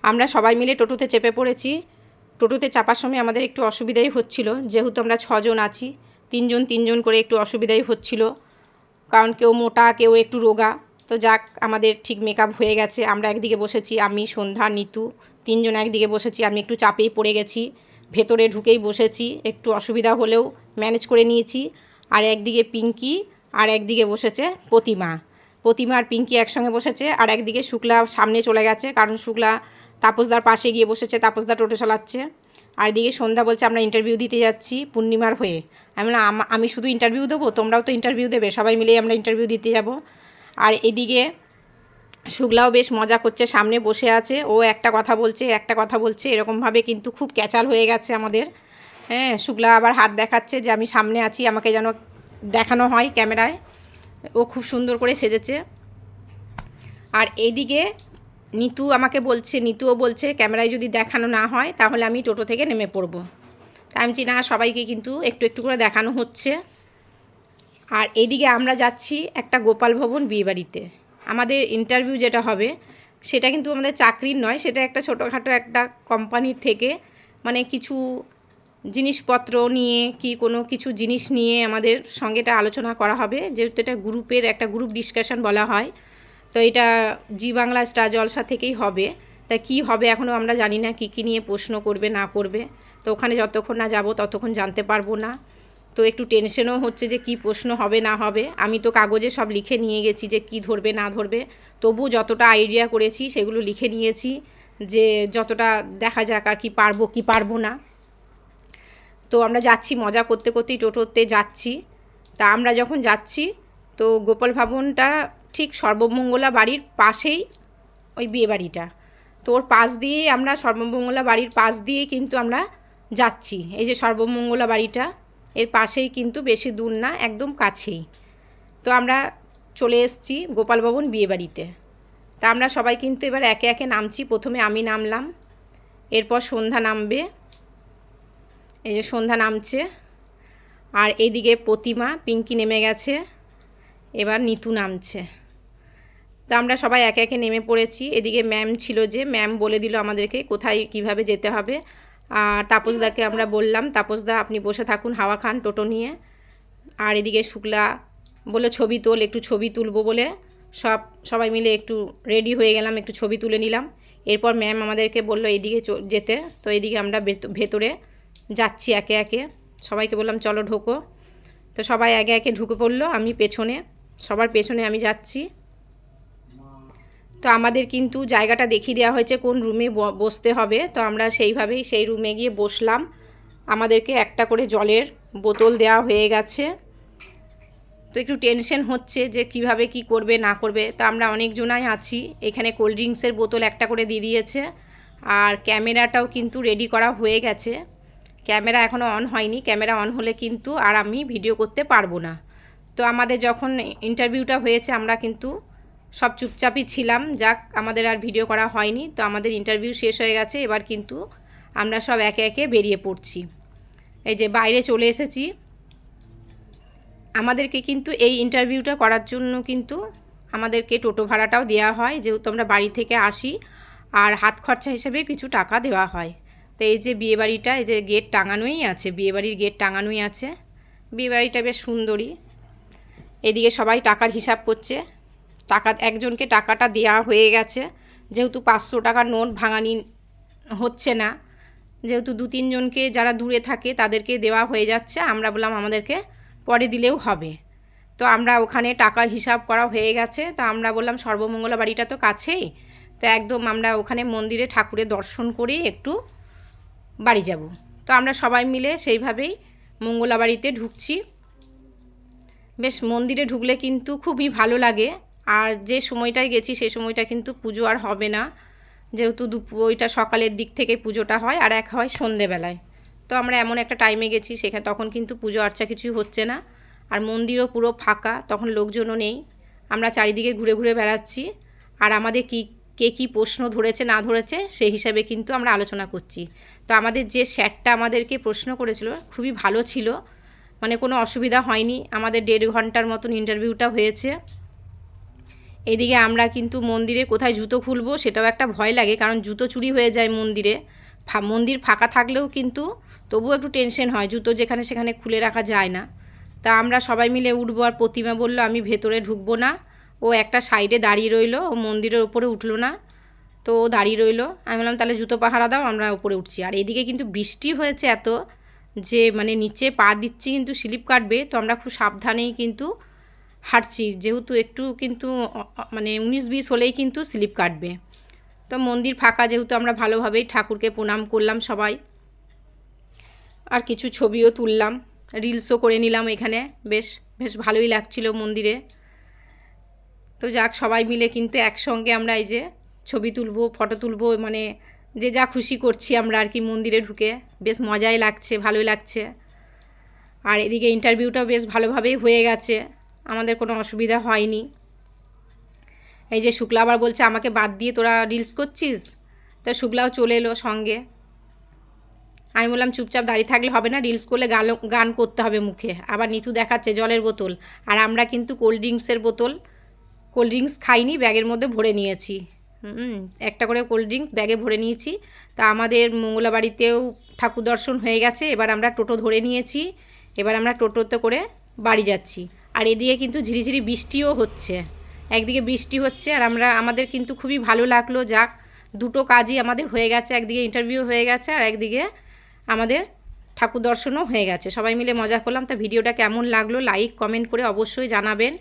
আমরা সবাই মিলে টোটোতে চেপে পড়েছি। টোটোতে চাপার সময় আমাদের একটু অসুবিধাই হচ্ছিল, যেহেতু আমরা 6 জন আছি, 3 জন 3 জন করে একটু অসুবিধাই হচ্ছিল, কারণ কেউ মোটা কেউ একটু রোগা। তো যাক, আমাদের ঠিক মেকআপ হয়ে গেছে। আমরা একদিকে বসেছি, আমি, সন্ধ্যা, নিতু, 3 জন একদিকে বসেছি। আমি একটু চাপেই পড়ে গেছি, ভেতরে ঢুকেই বসেছি, একটু অসুবিধা হলেও ম্যানেজ করে নিয়েছি। আর একদিকে পিঙ্কি, আর একদিকে বসেছে প্রতিমা। প্রতিমা আর পিঙ্কি একসঙ্গে বসেছে, আর একদিকে শুক্লা সামনে চলে গেছে, কারণ শুক্লা তাপসদার পাশে গিয়ে বসেছে, তাপসদা টোটো চালাচ্ছে। আর এদিকে সন্ধ্যা বলছে আমরা ইন্টারভিউ দিতে যাচ্ছি পূর্ণিমার হয়ে। আমি বললাম আমি শুধু ইন্টারভিউ দেবো, তোমরাও তো ইন্টারভিউ দেবে, সবাই মিলেই আমরা ইন্টারভিউ দিতে যাব। আর এদিকে শুক্লাও বেশ মজা করছে, সামনে বসে আছে, ও একটা কথা বলছে একটা কথা বলছে, এরকমভাবে কিন্তু খুব ক্যাচাল হয়ে গেছে আমাদের। হ্যাঁ, শুক্লা আবার হাত দেখাচ্ছে যে আমি সামনে আছি, আমাকে যেন দেখানো হয় ক্যামেরায়। ও খুব সুন্দর করে সেজেছে। আর এইদিকে নিতু আমাকে বলছে, নিতুও বলছে ক্যামেরায় যদি দেখানো না হয় তাহলে আমি টোটো থেকে নেমে পড়বো। তাই আমি না, সবাইকে কিন্তু একটু একটু করে দেখানো হচ্ছে। আর এদিকে আমরা যাচ্ছি একটা গোপাল ভবন বিয়েবাড়িতে। আমাদের ইন্টারভিউ যেটা হবে সেটা কিন্তু আমাদের চাকরির নয়, সেটা একটা ছোটোখাটো একটা কোম্পানির থেকে, মানে কিছু জিনিসপত্র নিয়ে কি কোনো কিছু জিনিস নিয়ে আমাদের সঙ্গে এটা আলোচনা করা হবে, যেহেতু এটা গ্রুপের একটা গ্রুপ ডিসকাশন বলা হয়। তো এটা জি বাংলা স্টার জলসা থেকেই হবে। তা কী হবে এখনও আমরা জানি না, কী নিয়ে প্রশ্ন করবে না করবে। তো ওখানে যতক্ষণ না যাব ততক্ষণ জানতে পারবো না। তো একটু টেনশনও হচ্ছে যে কী প্রশ্ন হবে না হবে। আমি তো কাগজে সব লিখে নিয়ে গেছি যে কী ধরবে না ধরবে, তবু যতটা আইডিয়া করেছি সেগুলো লিখে নিয়েছি, যে যতটা দেখা যাক আর কি পারবো কি পারবো না। তো আমরা যাচ্ছি মজা করতে করতেই টোটোতে যাচ্ছি। তা আমরা যখন যাচ্ছি তো গোপাল ভবনটা ঠিক সর্বমঙ্গলা বাড়ির পাশেই ওই বিয়েবাড়িটা। তো ওর পাশ দিয়েই আমরা, সর্বমঙ্গলা বাড়ির পাশ দিয়েই কিন্তু আমরা যাচ্ছি। এই যে সর্বমঙ্গলা বাড়িটা, এর পাশেই কিন্তু, বেশি দূর না, একদম কাছেই। তো আমরা চলে এসেছি গোপাল ভবন বিয়েবাড়িতে। তা আমরা সবাই কিন্তু এবার একে একে নামছি। প্রথমে আমি নামলাম, এরপর সন্ধ্যা নামবে, এই যে সন্ধ্যা নামছে। আর এইদিকে প্রতিমা, পিঙ্কি নেমে গেছে, এবার নিতু নামছে। তো আমরা সবাই একে একে নেমে পড়েছি। এদিকে ম্যাম ছিল, যে ম্যাম বলে দিল আমাদেরকে কোথায় কিভাবে যেতে হবে। আর তাপসদাকে আমরা বললাম, তাপসদা আপনি বসে থাকুন, হাওয়া খান টোটো নিয়ে। আর এদিকে শুক্লা বলে ছবি তোল, একটু ছবি তুলবো বলে সবাই মিলে একটু রেডি হয়ে গেলাম, একটু ছবি তুলে নিলাম। এরপর ম্যাম আমাদেরকে বলল এইদিকে যেতে। তো এইদিকে আমরা ভেতরে যাচ্ছি একে একে। সবাইকে বললাম চলো ঢোকো। তো সবাই একে একে ঢুকে পড়লো, আমি পেছনে, সবার পেছনে আমি যাচ্ছি। তো আমাদের কিন্তু জায়গাটা দেখিয়ে দেওয়া হয়েছে কোন রুমে বসতে হবে। তো আমরা সেইভাবেই সেই রুমে গিয়ে বসলাম। আমাদেরকে একটা করে জলের বোতল দেওয়া হয়ে গেছে। তো একটু টেনশন হচ্ছে যে কিভাবে কি করবে না করবে। তো আমরা অনেকজনাই আছি। এখানে কোল্ড ড্রিঙ্কসের বোতল একটা করে দিয়ে দিয়েছে। আর ক্যামেরাটাও কিন্তু রেডি করা হয়ে গেছে। ক্যামেরা এখনও অন হয়নি, ক্যামেরা অন হলে কিন্তু আর আমি ভিডিও করতে পারবো না। তো আমাদের যখন ইন্টারভিউটা হয়েছে আমরা কিন্তু সব চুপচাপই ছিলাম, যাক আমাদের আর ভিডিও করা হয়নি। তো আমাদের ইন্টারভিউ শেষ হয়ে গেছে, এবার কিন্তু আমরা সব একে একে বেরিয়ে পড়ছি। এই যে বাইরে চলে এসেছি। আমাদেরকে কিন্তু এই ইন্টারভিউটা করার জন্য কিন্তু আমাদেরকে টোটো ভাড়াটাও দেওয়া হয়, যেহেতু আমরা বাড়ি থেকে আসি, আর হাত খরচা হিসেবে কিছু টাকা দেওয়া হয়। তো এই যে বিয়েবাড়িটা, এই যে গেট টাঙানোই আছে, বিয়েবাড়ির গেট টাঙানোই আছে। বিয়েবাড়িটা বেশ সুন্দরই। এদিকে সবাই টাকার হিসাব করছে। একজনকে টাকাটা দেওয়া হয়ে গেছে, যেহেতু 500 টাকার নোট ভাঙানি হচ্ছে না, যেহেতু 2-3 জনকে যারা দূরে থাকে তাদেরকে দেওয়া হয়ে যাচ্ছে। আমরা বললাম আমাদেরকে পরে দিলেও হবে। তো আমরা ওখানে টাকা হিসাব করা হয়ে গেছে। তো আমরা বললাম সর্বমঙ্গলা বাড়িটা তো কাছেই, তো একদম আমরা ওখানে মন্দিরে ঠাকুরের দর্শন করেই একটু বাড়ি যাব। তো আমরা সবাই মিলে সেইভাবেই মঙ্গলা বাড়িতে ঢুকছি। বেশ মন্দিরে ঢুকলে কিন্তু খুবই ভালো লাগে। আর যে সময়টায় গেছি সেই সময়টা কিন্তু পুজো আর হবে না, যেহেতু ওইটা সকালের দিক থেকে পুজোটা হয়, আর এক হয় সন্ধেবেলায়। তো আমরা এমন একটা টাইমে গেছি, সেখানে তখন কিন্তু পুজো আর্চা কিছুই হচ্ছে না, আর মন্দিরও পুরো ফাঁকা, তখন লোকজনও নেই। আমরা চারিদিকে ঘুরে ঘুরে বেড়াচ্ছি, আর আমাদের কে কী প্রশ্ন ধরেছে না ধরেছে সেই হিসাবে কিন্তু আমরা আলোচনা করছি। তো আমাদের যে স্যারটা আমাদেরকে প্রশ্ন করেছিল খুবই ভালো ছিল, মানে কোনো অসুবিধা হয়নি। আমাদের 1.5 ঘন্টার মতন ইন্টারভিউটা হয়েছে। এদিকে আমরা কিন্তু মন্দিরে কোথায় জুতো খুলবো সেটাও একটা ভয় লাগে, কারণ জুতো চুরি হয়ে যায় মন্দিরে। মন্দির ফাঁকা থাকলেও কিন্তু তবুও একটু টেনশন হয়, জুতো যেখানে সেখানে খুলে রাখা যায় না। তা আমরা সবাই মিলে উঠবো, আর প্রতিমা বলল আমি ভেতরে ঢুকবো না, ও একটা সাইডে দাঁড়িয়ে রইলো, ও মন্দিরের ওপরে উঠলো না, তো ও দাঁড়িয়ে রইলো। আমি বললাম তাহলে জুতো পাহারা দাও, আমরা ওপরে উঠছি। আর এদিকে কিন্তু বৃষ্টি হয়েছে এত যে মানে নিচে পা দিচ্ছি কিন্তু স্লিপ কাটবে, তো আমরা খুব সাবধানেই কিন্তু হাঁটছি, যেহেতু একটু কিন্তু মানে 19-20 হলেই কিন্তু স্লিপ কাটবে। তো মন্দির ফাঁকা যেহেতু আমরা ভালোভাবেই ঠাকুরকে প্রণাম করলাম সবাই, আর কিছু ছবিও তুললাম, রিলসও করে নিলাম এখানে। বেশ বেশ ভালোই লাগছিল মন্দিরে। তো যাক, সবাই মিলে কিন্তু একসঙ্গে আমরা এই যে ছবি তুলবো, ফটো তুলবো, মানে যে যা খুশি করছি আমরা আর কি মন্দিরে ঢুকে। বেশ মজাই লাগছে, ভালোই লাগছে। আর এদিকে ইন্টারভিউটাও বেশ ভালোভাবেই হয়ে গেছে, আমাদের কোনো অসুবিধা হয়নি। এই যে শুক্লা আবার বলছে আমাকে বাদ দিয়ে তোরা রিলস করছিস, তা শুক্লাও চলে এলো সঙ্গে। আমি বললাম চুপচাপ দাঁড়িয়ে থাকলে হবে না, রিলস করলে গান করতে হবে মুখে। আবার নিতু দেখাচ্ছে জলের বোতল, আর আমরা কিন্তু কোল্ড ড্রিঙ্কস খাইনি, ব্যাগের মধ্যে ভরে নিয়েছি। একটা করে কোল্ড ড্রিঙ্কস ব্যাগে ভরে নিয়েছি। তা আমাদের মঙ্গলাবাড়িতেও ঠাকুর দর্শন হয়ে গেছে, এবার আমরা টোটো ধরে নিয়েছি, এবার আমরা টোটোতে করে বাড়ি যাচ্ছি। আর এদিকে কিন্তু ঝিরিঝিরি বৃষ্টিও হচ্ছে, একদিকে বৃষ্টি হচ্ছে আর আমাদের কিন্তু খুবই ভালো লাগলো। যাক, দুটো কাজই আমাদের হয়ে গেছে, একদিকে ইন্টারভিউ হয়ে গেছে আর একদিকে আমাদের ঠাকুর দর্শনও হয়ে গেছে। সবাই মিলে মজা করলাম। তা ভিডিওটা কেমন লাগলো লাইক কমেন্ট করে অবশ্যই জানাবেন।